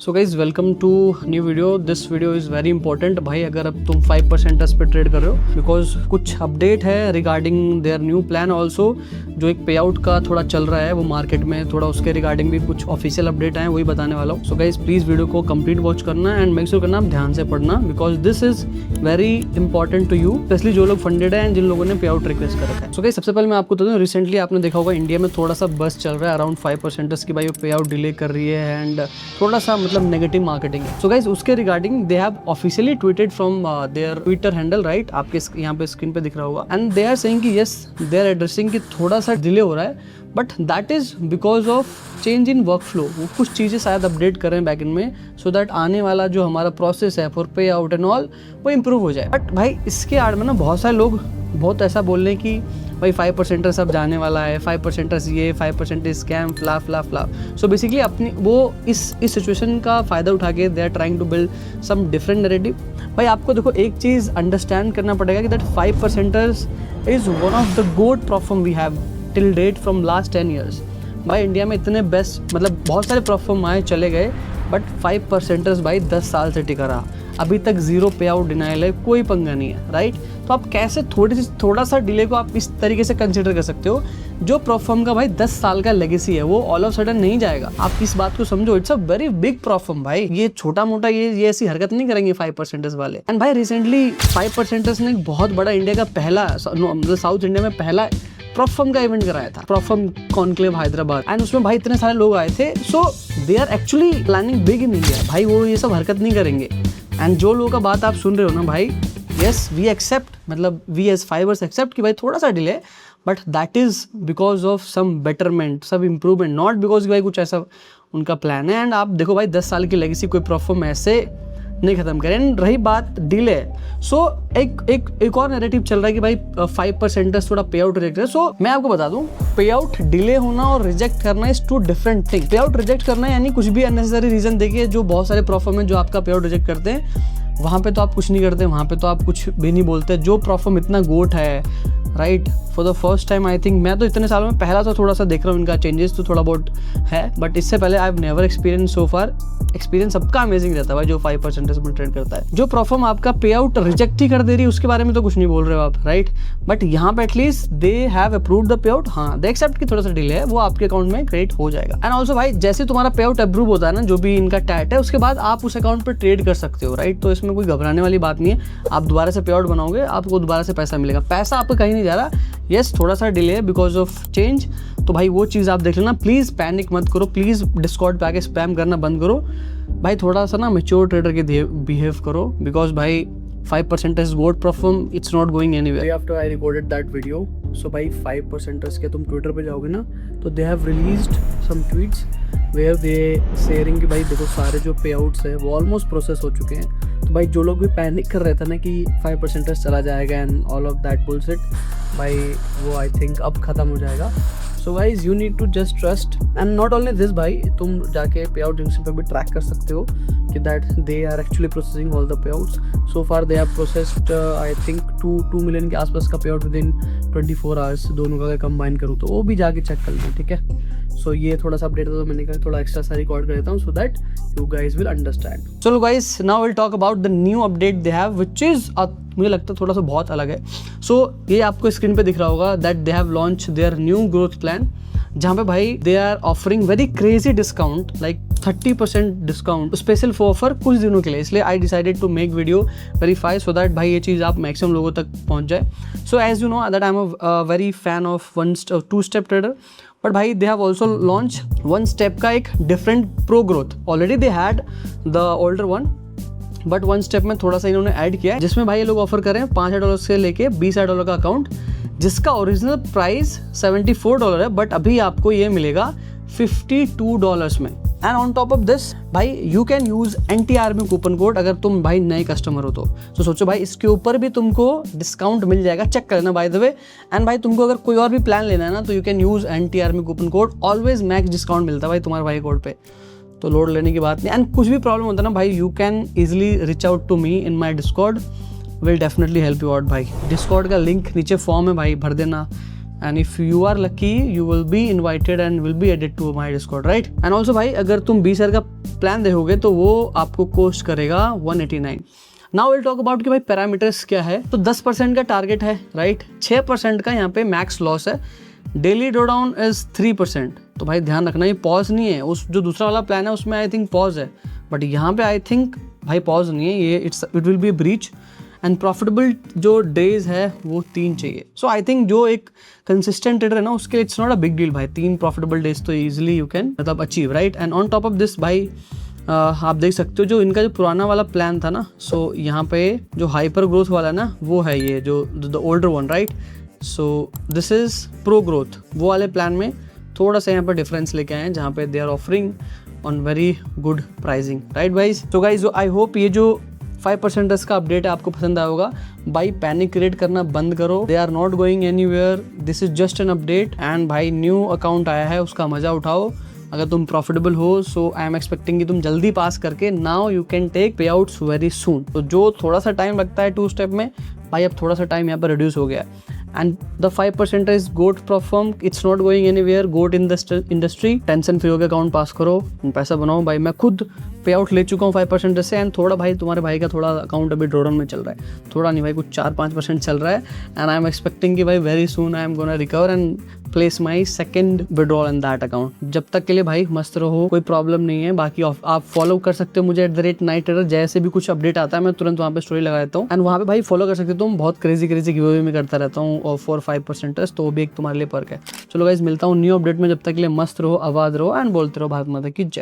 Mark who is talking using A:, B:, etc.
A: So guys welcome to new video. This video is very important भाई, अगर अब तुम 5% पे ट्रेड कर रहे हो, बिकॉज कुछ अपडेट है regarding their new plan also. जो एक पे आउट का थोड़ा चल रहा है वो मार्केट में, थोड़ा उसके रिगार्डिंग भी कुछ ऑफिशियल अपडेट आए, वही बताने वाला हूँ। सो गाइज प्लीज़ वीडियो को कंप्लीट वॉच करना एंड मेक श्योर करना आप ध्यान से पढ़ना, because this is very important to you, specially जो लोग फंडेड है एंड जिन लोगों ने पे आउट रिक्वेस्ट कर रखा है। सो गाइज सबसे पहले मैं आपको बता दूँ, रिसेंटली आपने देखा होगा इंडिया में थोड़ा सा बस चल रहा है अराउंड 5% की भाई पे आउट डिले कर रही है एंड थोड़ा सा मतलब नेगेटिव मार्केटिंग। So guys, उसके regarding they have officially tweeted from their Twitter handle, right? आपके यहाँ पे स्क्रीन पे दिख रहा होगा, एंड दे आर सेइंग कि यस दे आर एड्रेसिंग कि थोड़ा सा डिले हो रहा है, but that is because of change in work flow. वो कुछ चीज़ें शायद अपडेट कर रहे हैं बैक एंड में, सो दैट आने वाला जो हमारा प्रोसेस है फॉर पे आउट एंड ऑल वो इम्प्रूव हो जाए। बट भाई इसके आड़ में ना बहुत सारे लोग बहुत ऐसा बोल रहे हैं कि भाई 5% सब जाने वाला है, 5% ये, 5% स्कैम, फ्ला फ्ला फ्ला। सो बेसिकली अपनी वो इस सिचुएशन का फ़ायदा उठा के they are trying to build some different narrative. भाई आपको देखो एक चीज़ अंडरस्टैंड करना पड़ेगा कि that 5% is one of the good perform we have till date from last 10 years. भाई इंडिया में इतने बेस्ट मतलब बहुत सारे परफॉर्म आए चले गए, बट 5% भाई 10 साल से टिका रहा, अभी तक जीरो पे आउट डिनाइल है, कोई पंगा नहीं है, राइट? तो आप कैसे थोड़ा सा डिले को आप इस तरीके से कंसिडर कर सकते हो? जो परफॉर्म का भाई 10 साल का लेगेसी है वो ऑल ऑफ सडन नहीं जाएगा। आप इस बात को समझो, it's a very big perform भाई। ये छोटा मोटा ये ऐसी हरकत नहीं करेंगे 5% वाले। एंड भाई रिसेंटली 5% ने एक बहुत बड़ा इंडिया का पहला मतलब साउथ इंडिया में पहला परफॉर्म का इवेंट कराया था, परफॉर्म कॉन्क्लेव हैदराबाद, एंड उसमें भाई इतने सारे लोग आए थे। So they are actually planning big in India भाई, वो ये सब हरकत नहीं करेंगे। एंड जो लोगों का बात आप सुन रहे हो ना भाई, यस वी एक्सेप्ट, मतलब वी एज फाइवर्स एक्सेप्ट कि भाई थोड़ा सा delay, but that is because of some betterment, सब इम्प्रूवमेंट, नॉट बिकॉज भाई कुछ ऐसा उनका प्लान है। एंड आप देखो भाई 10 साल की लेगेसी कोई परफॉर्म ऐसे नहीं खत्म करें। रही बात डिले, सो एक और नैरेटिव चल रहा है कि भाई 5% थोड़ा पे आउट रिजेक्ट है। सो मैं आपको बता दूं, पे आउट डिले होना और रिजेक्ट करना इज टू डिफरेंट थिंग। पे आउट रिजेक्ट करना यानी कुछ भी अननेसेसरी रीजन देखिए, जो बहुत सारे परफॉर्म है जो आपका पे आउट रिजेक्ट करते हैं, वहाँ पे तो आप कुछ नहीं करते, वहाँ पे तो आप कुछ भी नहीं बोलते। जो परफॉर्म इतना गोट है, right, for the first time I think, मैं तो इतने सालों में पहला तो थोड़ा सा देख रहा हूँ इनका चेंजेस तो थोड़ा बहुत है, बट इससे पहले I have never experience so far. Experience सबका अमेजिंग रहता है भाई जो 5% में ट्रेड करता है। जो परफॉर्म आपका पे आउट रिजेक्ट ही कर दे रही है उसके बारे में तो कुछ नहीं बोल रहे हो आप, राइट? बट यहाँ पे at least they have approved the pay out, हाँ दे एक्सेप्ट कि थोड़ा सा डिले है, वो आपके अकाउंट में क्रेडिट हो जाएगा। एंड ऑल्सो भाई जैसे तुम्हारा पे आउट अप्रूव होता है ना, जो भी इनका टैट है, उसके बाद आप उस अकाउंट पर ट्रेड कर सकते हो, राइट? तो इसमें कोई घबराने वाली बात नहीं है। आप दोबारा से पे आउट बनाओगे, आपको दोबारा से पैसा मिलेगा, पैसा आपका कहीं नहीं जा रहा। यस थोड़ा सा डिले है बिकॉज ऑफ चेंज, तो भाई वो चीज़ आप देख लेना। प्लीज़ पैनिक मत करो, प्लीज़ डिस्कॉर्ड पे आके स्पैम करना बंद करो भाई। थोड़ा सा ना मैच्योर ट्रेडर के बिहेव करो, बिकॉज भाई 5% is good perform, it's not going anywhere. After I recorded that video, so भाई 5% के तुम ट्विटर पे जाओगे ना तो they have released some tweets where they sharing कि भाई देखो सारे जो पे आउट्स है वो ऑलमोस्ट प्रोसेस हो चुके हैं। तो भाई जो लोग भी पैनिक कर रहे थे ना कि 5% चला जाएगा and all of that bullshit, भाई वो आई थिंक अब ख़त्म हो जाएगा। So guys you need to just trust, and not only this भाई, तुम जाके पे आउट जंक्शन पर भी ट्रैक कर सकते हो कि that they are actually processing all the payouts. So far they have processed I think 2 million के आसपास का पे आउट विद इन 24 आवर्स, दोनों का अगर कंबाइन करूँ तो वो भी जाके चेक कर लें, ठीक है? सो ये थोड़ा सा अपडेट था तो मैंने कहा थोड़ा एक्स्ट्रा सा रिकॉर्ड कर देता हूँ so that you guys will understand. चलो guys now will talk about the new update they have which is मुझे लगता है थोड़ा सा बहुत अलग है। सो ये आपको स्क्रीन पे दिख रहा होगा that they have launch their new growth plan, जहाँ पे भाई they are offering very crazy discount, like 30% discount special for offer कुछ दिनों के लिए। इसलिए I decided to make video verify so that भाई ये चीज़ आप मैक्सिमम लोगों तक पहुँच जाए। So as you know that I am a very fan of 2 step trader, but भाई they have also launch 1 step का एक different pro growth. Already they had the older one, but 1 step में थोड़ा सा इन्होंने ऐड किया है, जिसमें भाई ये लोग ऑफर करें $5,000 से लेके $20,000 का अकाउंट, जिसका ओरिजिनल प्राइस $74 है, बट अभी आपको ये मिलेगा $52 में। And on top of this भाई you can use NTRM coupon code अगर तुम भाई नए कस्टमर हो तो सोचो भाई इसके ऊपर भी तुमको डिस्काउंट मिल जाएगा, चेक कर लेना बाय द वे। एंड भाई तुमको अगर कोई और भी प्लान लेना है ना तो you can use NTRM coupon code, always max discount मिलता है भाई तुम्हारे भाई कोड पे, तो लोड लेने की बात नहीं। एंड कुछ भी प्रॉब्लम होता है ना भाई, you can easily reach out to me in my discord, will definitely help you out भाई। डिस्कॉर्ड का लिंक नीचे फॉर्म है भाई, भर देना and if you are lucky you will be invited and will be added to my discord, right. And also भाई अगर तुम 20,000 का प्लान देखोगे तो वो आपको कॉस्ट करेगा 189। नाउ विल टॉक अबाउट कि भाई पैरामीटर्स क्या है। तो 10% का टारगेट है, राइट। 6% का यहाँ पे मैक्स लॉस है। Daily drawdown is 3%। तो भाई ध्यान रखना ये पॉज नहीं है। उस जो दूसरा वाला प्लान है उसमें आई थिंक पॉज है, बट यहाँ पे आई थिंक भाई पॉज नहीं है, ये it will be breach. And profitable जो डेज है वो 3 चाहिए। सो आई थिंक जो एक कंसिस्टेंट ट्रेडर है ना उसके लिए it's not a big deal भाई। 3 प्रॉफिटेबल डेज तो इजीली यू कैन मतलब achieve, right. And on top of this भाई आप देख सकते हो जो इनका जो पुराना वाला प्लान था ना, सो यहाँ पे जो हाइपर ग्रोथ वाला ना वो है ये जो the older one, right. So this is pro growth. वो वाले प्लान में थोड़ा सा यहाँ पर डिफरेंस लेके आए हैं जहाँ पे they are offering on very good pricing, right guys. तो गाइज आई होप ये जो 5% का अपडेट है आपको पसंद आया होगा। भाई पैनिक क्रिएट करना बंद करो, they are not going anywhere, this is just an update. And भाई न्यू अकाउंट आया है उसका मजा उठाओ। अगर तुम प्रॉफिटेबल हो सो आई एम एक्सपेक्टिंग कि तुम जल्दी पास करके नाउ यू कैन टेक पे आउट्स वेरी सून। तो जो थोड़ा सा टाइम लगता है 2 स्टेप में, भाई अब थोड़ा सा टाइम यहाँ पर रिड्यूस हो गया है। And the 5% is goat perform, it's not going anywhere, goat in the industry. Tension free होकर अकाउंट पास करो, पैसा बनाओ। भाई मैं खुद पे आउट ले चुका हूँ 5% से। एंड थोड़ा भाई तुम्हारे भाई का थोड़ा अकाउंट अभी ड्रॉडाउन में चल रहा है, थोड़ा नहीं भाई कुछ 4-5% चल रहा है। एंड आई एम एक्सपेक्टिंग कि भाई very soon I am gonna recover and place my second withdrawal in that account. जब तक के लिए भाई मस्त रहो, कोई प्रॉब्लम नहीं है। बाकी आप फॉलो कर सकते हो मुझे @नाइट ट्रेडर। जैसे भी कुछ अपडेट आता है मैं तुरंत वहाँ पे स्टोरी लगा देता हूँ। एंड वहाँ पे भाई फॉलो कर सकते हो तुम, बहुत क्रेजी गिव में करता रहता हूँ और 4-5%, तो वो भी एक तुम्हारे लिए पर्क है। चलो गाइस मिलता हूँ न्यू अपडेट में, जब तक के लिए मस्त रहो, आबाद रहो एंड बोलते रहो भारत माता की जय।